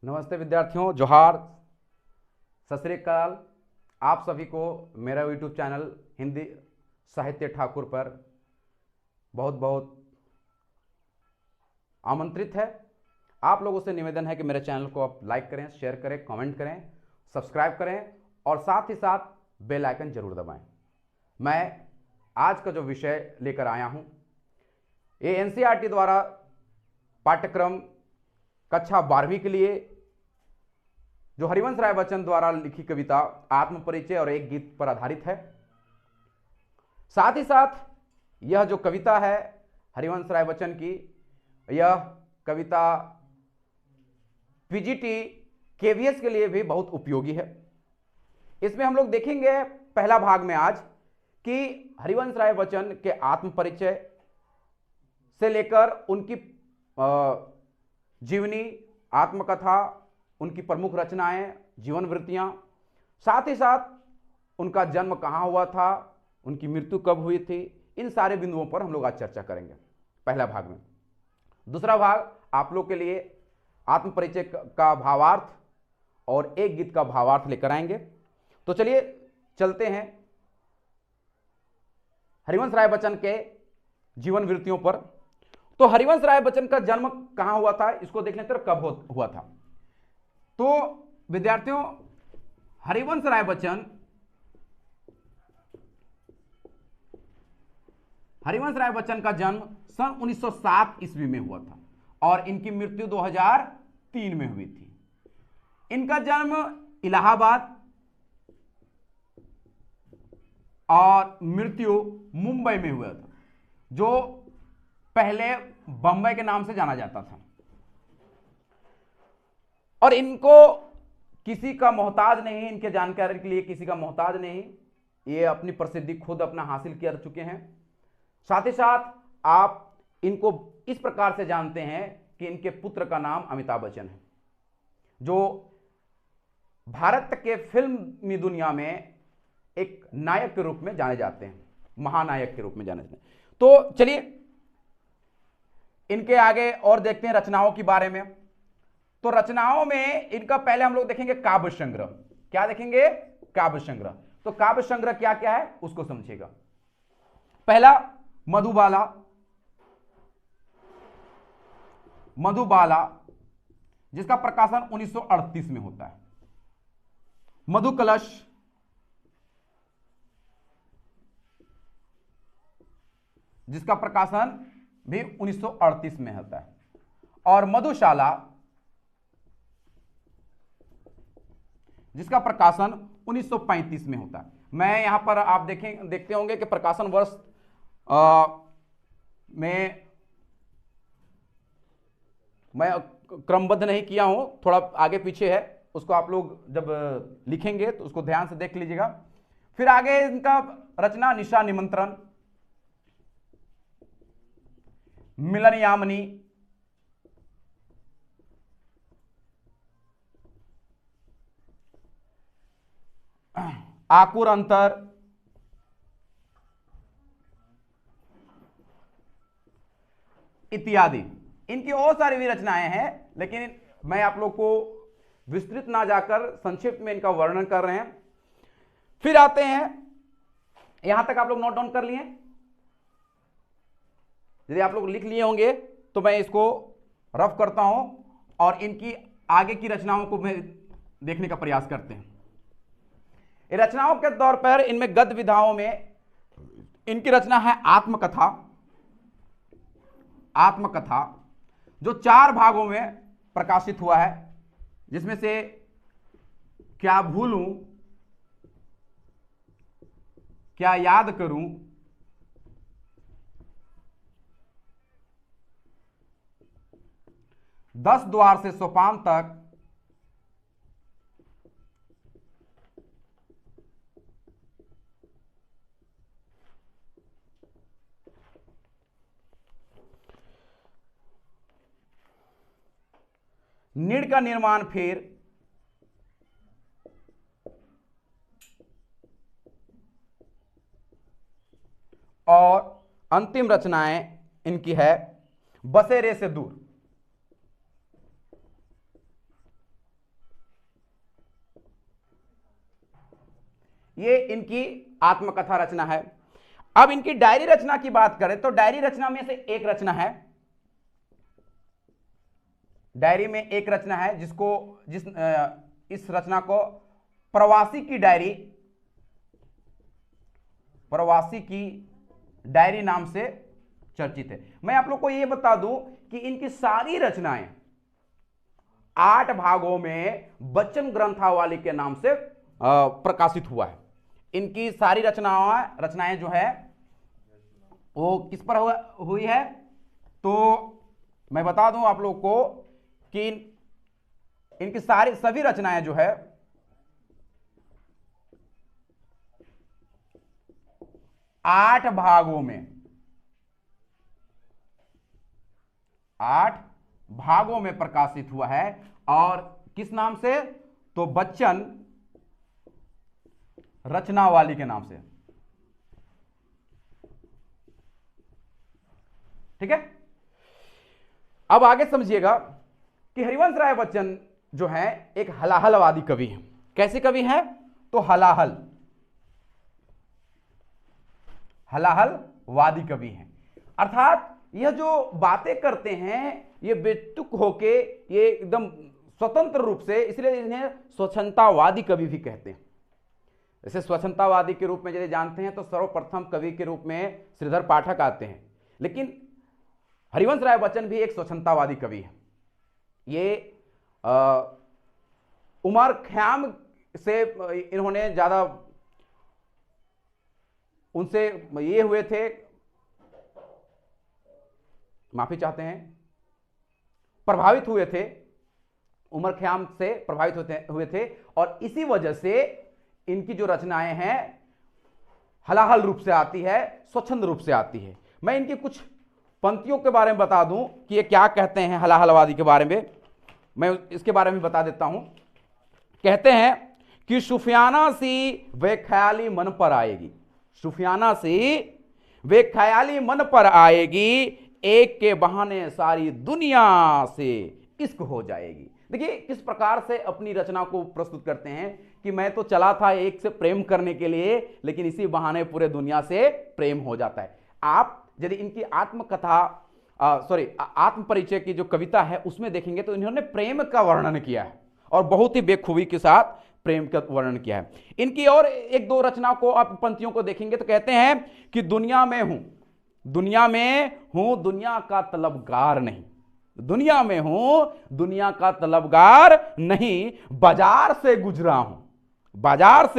नमस्ते विद्यार्थियों, जोहार, सत श्री अकाल। आप सभी को मेरा यूट्यूब चैनल हिंदी साहित्य ठाकुर पर बहुत बहुत आमंत्रित है। आप लोगों से निवेदन है कि मेरे चैनल को आप लाइक करें, शेयर करें, कमेंट करें, सब्सक्राइब करें और साथ ही साथ बेल आइकन जरूर दबाएं। मैं आज का जो विषय लेकर आया हूं, ये एनसीईआरटी द्वारा पाठ्यक्रम कक्षा 12वीं के लिए जो हरिवंश राय बच्चन द्वारा लिखी कविता आत्मपरिचय और एक गीत पर आधारित है। साथ ही साथ यह जो कविता है हरिवंश राय बच्चन की, यह कविता पीजीटी केवीएस के लिए भी बहुत उपयोगी है। इसमें हम लोग देखेंगे पहला भाग में आज कि हरिवंश राय बच्चन के आत्मपरिचय से लेकर उनकी जीवनी, आत्मकथा, उनकी प्रमुख रचनाएं, जीवन वृत्तियां, साथ ही साथ उनका जन्म कहां हुआ था, उनकी मृत्यु कब हुई थी, इन सारे बिंदुओं पर हम लोग आज चर्चा करेंगे पहला भाग में। दूसरा भाग आप लोग के लिए आत्मपरिचय का भावार्थ और एक गीत का भावार्थ लेकर आएंगे। तो चलिए चलते हैं हरिवंश राय बच्चन के जीवन वृत्तियों पर। तो हरिवंश राय बच्चन का जन्म कहां हुआ था, इसको देख लेते हैं कब हुआ था। तो विद्यार्थियों, हरिवंश राय बच्चन का जन्म सन 1907 ईस्वी में हुआ था और इनकी मृत्यु 2003 में हुई थी। इनका जन्म इलाहाबाद और मृत्यु मुंबई में हुआ था, जो पहले बंबई के नाम से जाना जाता था। और इनको किसी का मोहताज नहीं, इनके जानकारी के लिए किसी का मोहताज नहीं, ये अपनी प्रसिद्धि खुद अपना हासिल कर चुके हैं। साथ ही साथ आप इनको इस प्रकार से जानते हैं कि इनके पुत्र का नाम अमिताभ बच्चन है, जो भारत के फिल्मी दुनिया में एक नायक के रूप में जाने जाते हैं, महानायक के रूप में जाने जाते हैं। तो चलिए इनके आगे और देखते हैं रचनाओं के बारे में। तो रचनाओं में इनका पहले हम लोग देखेंगे काव्य संग्रह। क्या देखेंगे? काव्य संग्रह। तो काव्य संग्रह क्या क्या है उसको समझिएगा। पहला मधुबाला, जिसका प्रकाशन 1938 में होता है। मधुकलश, जिसका प्रकाशन भी 1938 में होता है। और मधुशाला, जिसका प्रकाशन 1935 में होता है। मैं यहां पर आप देखते होंगे कि प्रकाशन वर्ष में मैं क्रमबद्ध नहीं किया हूं, थोड़ा आगे पीछे है, उसको आप लोग जब लिखेंगे तो उसको ध्यान से देख लीजिएगा। फिर आगे इनका रचना निशा निमंत्रण, मिलन यामिनी, आकुर अंतर, इत्यादि। इनकी और सारी भी रचनाएं हैं, लेकिन मैं आप लोग को विस्तृत ना जाकर संक्षिप्त में इनका वर्णन कर रहे हैं। फिर आते हैं, यहां तक आप लोग नोट डाउन कर लिए? यदि आप लोग लिख लिए होंगे तो मैं इसको रफ करता हूं और इनकी आगे की रचनाओं को मैं देखने का प्रयास करते हैं। रचनाओं के तौर पर इनमें गद्य विधाओं में इनकी रचना है आत्मकथा, जो 4 भागों में प्रकाशित हुआ है, जिसमें से क्या भूलूं, क्या याद करूं, दस द्वार से सोपान तक, नीड़ का निर्माण फिर, और अंतिम रचनाएं इनकी है बसेरे से दूर। ये इनकी आत्मकथा रचना है। अब इनकी डायरी रचना की बात करें तो डायरी रचना में से एक रचना है, डायरी में एक रचना है इस रचना को प्रवासी की डायरी नाम से चर्चित है। मैं आप लोग को यह बता दूं कि इनकी सारी रचनाएं 8 भागों में बच्चन ग्रंथावली के नाम से प्रकाशित हुआ है। इनकी सारी रचनाएं जो है वो किस पर हुई है, तो मैं बता दूं आप लोग को कि इनकी सभी रचनाएं जो है 8 भागों में प्रकाशित हुआ है। और किस नाम से, तो बच्चन रचनावली के नाम से। ठीक है, अब आगे समझिएगा कि हरिवंश राय बच्चन जो है एक हलाहलवादी कवि है। कैसे कवि है, तो हलाहलवादी कवि हैं। अर्थात यह जो बातें करते हैं ये बेतुक होके, ये एकदम स्वतंत्र रूप से, इसलिए इन्हें स्वच्छंदतावादी कवि भी कहते हैं। जैसे स्वच्छंदतावादी के रूप में यदि जानते हैं तो सर्वप्रथम कवि के रूप में श्रीधर पाठक आते हैं, लेकिन हरिवंश राय बच्चन भी एक स्वच्छंदतावादी कवि है। ये उमर खयाम से इन्होंने ज्यादा उनसे ये हुए थे, माफी चाहते हैं, प्रभावित हुए थे, उमर खयाम से प्रभावित हुए थे। और इसी वजह से इनकी जो रचनाएं हैं हलाहल रूप से आती है, स्वच्छंद रूप से आती है। मैं इनकी कुछ पंक्तियों के बारे में बता दूं कि ये क्या कहते हैं हलाहलवादी के बारे में, मैं इसके बारे में बता देता हूं। कहते हैं कि सुफियाना सी वे ख्याली मन पर आएगी, सुफियाना सी वे ख्याली मन पर आएगी, एक के बहाने सारी दुनिया से इश्क हो जाएगी। देखिए किस प्रकार से अपनी रचना को प्रस्तुत करते हैं कि मैं तो चला था एक से प्रेम करने के लिए, लेकिन इसी बहाने पूरे दुनिया से प्रेम हो जाता है। आप यदि इनकी आत्मकथा आत्म परिचय की जो कविता है उसमें देखेंगे तो इन्होंने प्रेम का वर्णन किया है और बहुत ही बेखूबी के साथ प्रेम का वर्णन किया है। इनकी और एक दो रचना को आप पंक्तियों को देखेंगे तो कहते हैं कि दुनिया में हूं दुनिया का तलबगार नहीं, दुनिया में हूं दुनिया का तलबगार नहीं, बाजार से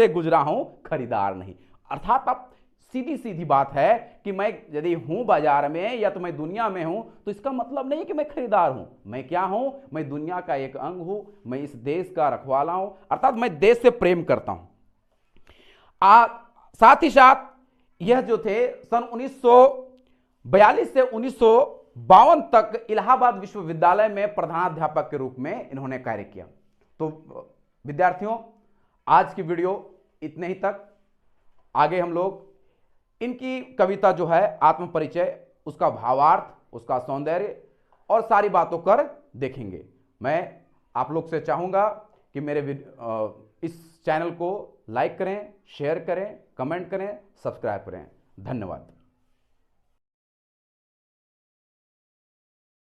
गुजरा हूं खरीदार नहीं। अर्थात अब सीधी सीधी बात है कि मैं यदि हूं बाजार में या तो मैं दुनिया में हूं तो इसका मतलब नहीं कि मैं खरीदार हूं। मैं क्या हूं, मैं दुनिया का एक अंग हूं, मैं इस देश का रखवाला हूं, अर्थात मैं देश से प्रेम करता हूं। साथ ही साथ यह जो थे सन 1942 से 1952 तक इलाहाबाद विश्वविद्यालय में प्रधानाध्यापक के रूप में इन्होंने कार्य किया। तो विद्यार्थियों आज की वीडियो इतने ही तक। आगे हम लोग इनकी कविता जो है आत्म परिचय, उसका भावार्थ, उसका सौंदर्य और सारी बातों कर देखेंगे। मैं आप लोग से चाहूंगा कि मेरे इस चैनल को लाइक करें, शेयर करें, कमेंट करें, सब्सक्राइब करें। धन्यवाद।